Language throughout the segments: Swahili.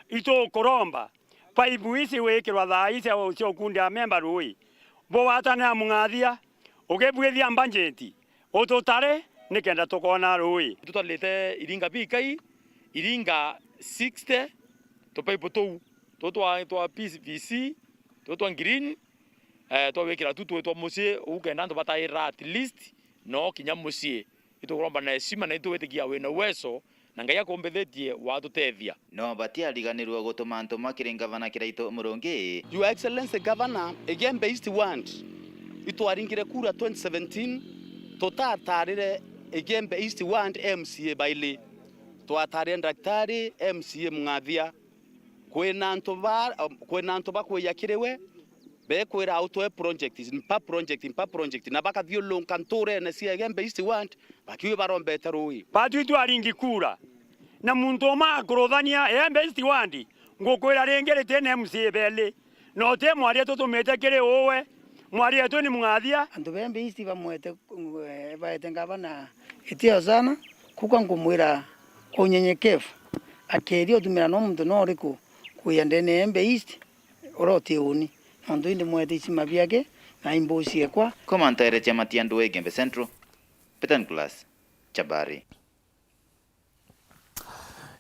ito koromba paibu isi wekirwa Thaa isi cio kundi a member rui bo watana mungathia ugebwithia budget ututare nikenda tukona rui tutalete iringa bikai iringa 60 to paibu to twa PVC to green to wekira tutu to musie ukenda ndo bataira at least no kinya musie ito kuromba na heshima na ito wetigia wena weso na ngai akombethetie watutethia no batia liganirwa gutuma ntuma kiringavana kiraito murungi. Your Excellency Governor again based want ito aringire kura 2017 totatarire again based want MCA baile to atare daktari MCA mungathia kwena ntoba kweyakirewe be kwera auto project impa project na baka violo kantore na si again based want bakiwe barombete rui batu itu aringi kura na muntu ma kurothania based want ngokwera rengere tene MCA bele no te mwari tutumete kire owe mwari etu ni mungathia andu bembe isti bamwete baete ngavana etio sana kuka ngumwira kunyenyekevu akerio tumira no muntu no riku kuyandene embe isti oroti uni ando inde mwete isima byake na imbosie kwa Komantere cha Matiandu Gembe Central Petan Class Chabari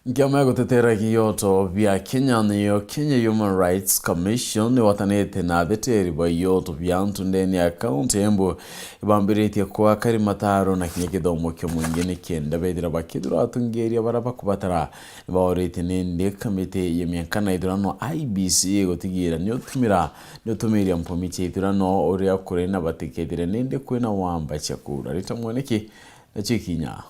Ngiama gutetera kiyoto vya Kenya niyo Kenya Human Rights Commission ni watanete na beteri ba yoto vya ntundeni account embo ibambirite kwa kari mataro na kinye kidomo kyo mwingine kenda bedira bakidura atungeria baraba kubatara baorite nende kamite yemyankana idurano IBC gotigira niyo tumira mpomiche idurano ori akure na batekedire nende kwena wamba chakura ritamwoneki na chikinya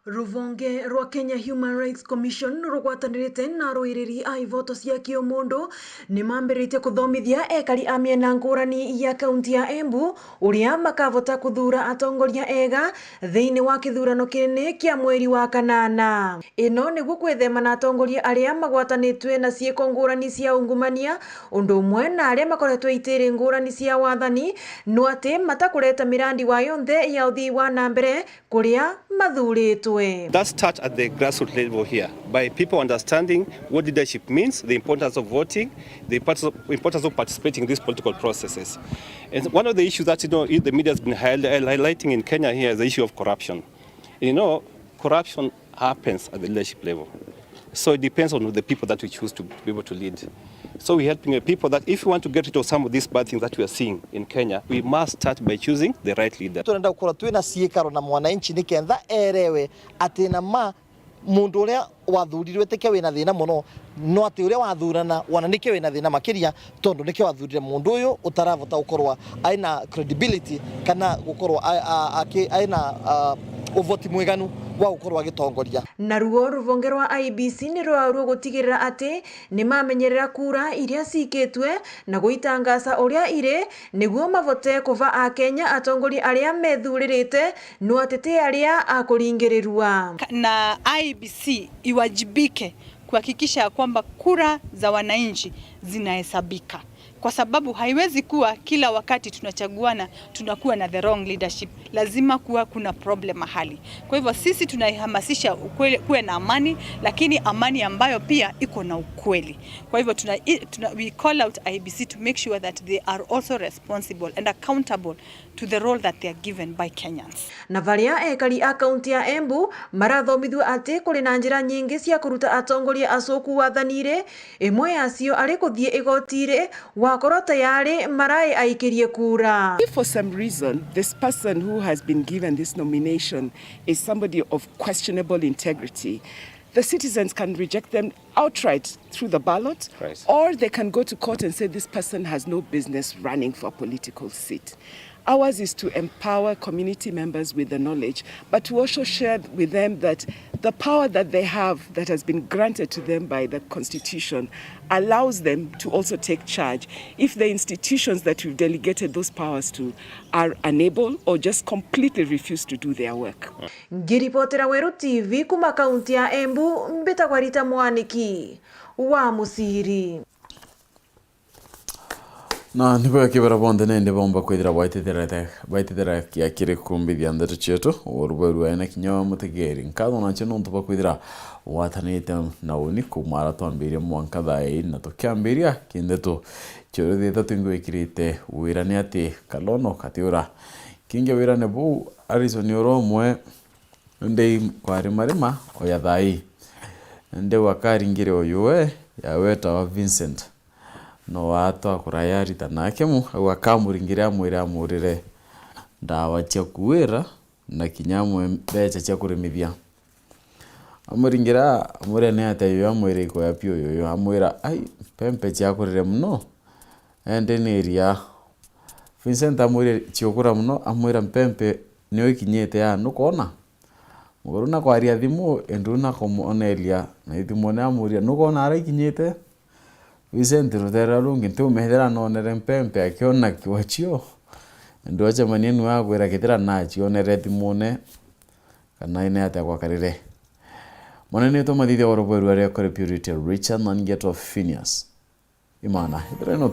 Ruvonge rwa Kenya Human Rights Commission rugwatanirite na roiriri a ivoto cia kiomundu ni mambirite kuthomithia ekari a miena ngurani ya kaunti ya Embu uria makavota kuthura atongoria ega thiini wa kithurano kinene kia mweri wa kanana. Ino niguo gwithema na atongoria aria magwatanitwe na ciiko ngurani cia ungumania undu umwe na aria makoretwe itiri ngurani cia wathani no ati matakureta mirandi wa yonthe ya uthii wa nambere kuria mathuritwe. That starts at the grassroots level here, by people understanding what leadership means, the importance of voting, the importance of participating in these political processes. And one of the issues that the media has been highlighting in Kenya here is the issue of corruption. Corruption happens at the leadership level. So it depends on the people that we choose to be able to lead. So we're helping people that if we want to get rid of some of these bad things that we are seeing in Kenya, we must start by choosing the right leader. Tunenda gukora twina ciikaro na mwananchi niketha erewe ati na ma mundu uria wathurirwe teke wina thina muno no ati uria wathurana wana nike wina thina makiria tondu nike wathurire mundu uyu utaravota gukorwa aina credibility kana gukorwa aina uvoti mweganu wa gukorwa agitongoria. Na ruo ruvonge rwa IBC ni rwa gutigirira ati ni mamenyerera kura iria cikitwe na guitangaza uria ire niguo mavote kuva a Kenya atongoria aria methuririte no atete aria akuringirirwa. Na IBC iwajibike kuhakikisha kwamba kura za wananchi zinahesabika, kwa sababu haiwezi kuwa kila wakati tunachaguana tunakuwa na the wrong leadership. Lazima kuwa kuna problem mahali. Kwa hivyo sisi tunaihamasisha kuwe na amani, lakini amani ambayo pia iko na ukweli. Kwa hivyo we call out IBC to make sure that they are also responsible and accountable to the role that they are given by Kenyans. Na varia ekari a kaunti ya Embu marathomithwa ati kuri na njira nyingi cia kuruta atongoria acoku wathanire, imwe yacio ari kuthie igotire wakorwo tayari marai aikirie kura. If for some reason this person who has been given this nomination is somebody of questionable integrity, the citizens can reject them outright through the ballot, right, or they can go to court and say this person has no business running for a political seat. Ours is to empower community members with the knowledge, but to also share with them that the power that they have, that has been granted to them by the Constitution, allows them to also take charge if the institutions that we've delegated those powers to are unable or just completely refuse to do their work. Ngiripotera Weru TV kuma kaunti ya Embu, mbitagwa Rita Mwaniki wa Musiri. na nibo kibara bonde nende bomba kwithira baitithira kia kiri kumbithia ndeto chetu urubaru ena kinyo mutegeri nkatho nacho nontu bakwithira watanite na uni kumara twambiria mwanka thai na tukiambiria kindeto choro Ithatu ngwikirite wira ni ati kalono katiura kinge wira ne bu arizoni oromwe ndei kwari marima oya thai nde wakaringire oyuwe yaweta wa Vincent no watwa kurayari tanakemu wakamuringira mwira amurire ndawa cia kuwira na kinyamwe mbeca cia kurimithia amuringira amurene atayo amwire ko yapio yoyo amwira ai pempe cia kurire muno ende neria Vincent amwire ciokura muno amwira pempe niyo ikinyete ya nukona muguruna kwaria thimu enduna komonelia na thimu na amuria nukona ara ikinyete Vincent rutera rungi ntumehera nonere mpempe akiona kiwachio ndoacha manenu agwera kithira nacho onere thimune kana ine ate kwa karire monene to mathithia orobo rware kore purity Richard na ngeto PHINEAS IMAANA